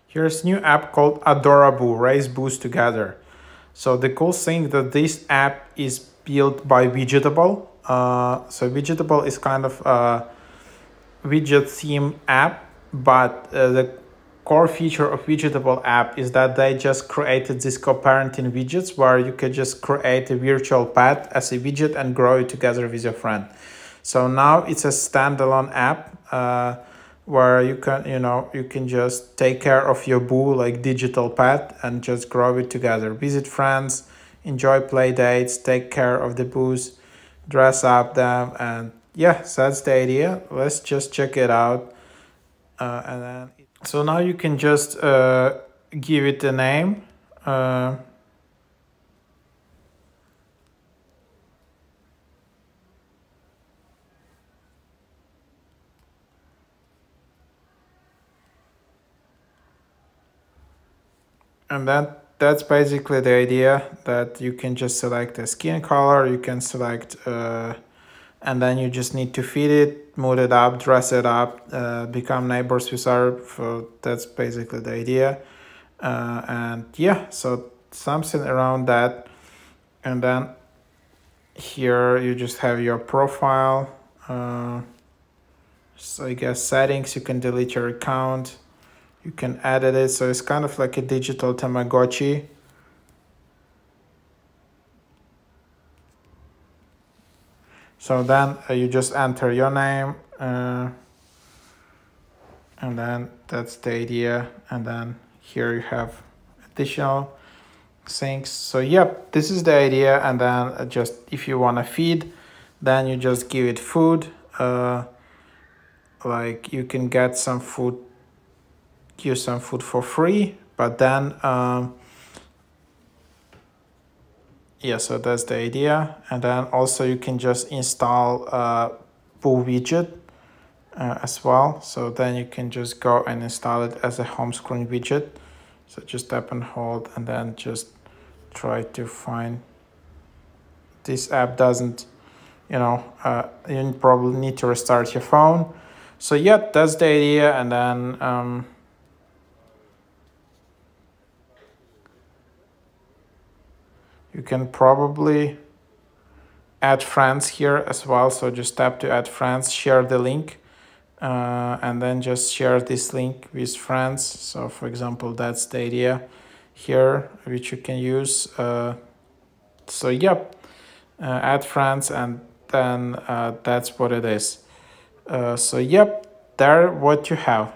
Here's a new app called Adoraboo, Raise Boos Together. So the cool thing that this app is built by Widgetable. So Widgetable is kind of a widget theme app, but the core feature of Widgetable app is that they just created these co-parenting widgets where you can just create a virtual pet as a widget and grow it together with your friend. So now it's a standalone app where you can just take care of your boo like digital pet and just grow it together. Visit friends, enjoy play dates, take care of the boos, dress up them, and yeah, so that's the idea. Let's just check it out. And then so now you can just give it a name. And that's basically the idea, that you can just select a skin color, you can select and then you just need to feed it, mood it up, dress it up, become neighbors with her. So that's basically the idea. And yeah, so something around that. And then here you just have your profile. So I guess settings, you can delete your account, you can edit it. So it's kind of like a digital Tamagotchi. So then you just enter your name, and then that's the idea. And then here you have additional things. So yep, this is the idea. And then just if you want to feed, then you just give it food. Like you can get some food, give some food for free, but then yeah, so that's the idea. And then also you can just install a Boo widget as well. So then you can just go and install it as a home screen widget. So just tap and hold and then just try to find. This app doesn't, you probably need to restart your phone. So yeah, that's the idea. And then you can probably add friends here as well. So just tap to add friends, share the link, and then just share this link with friends. So for example, that's the idea here, which you can use. So yep, add friends, and then that's what it is. So yep, there what you have.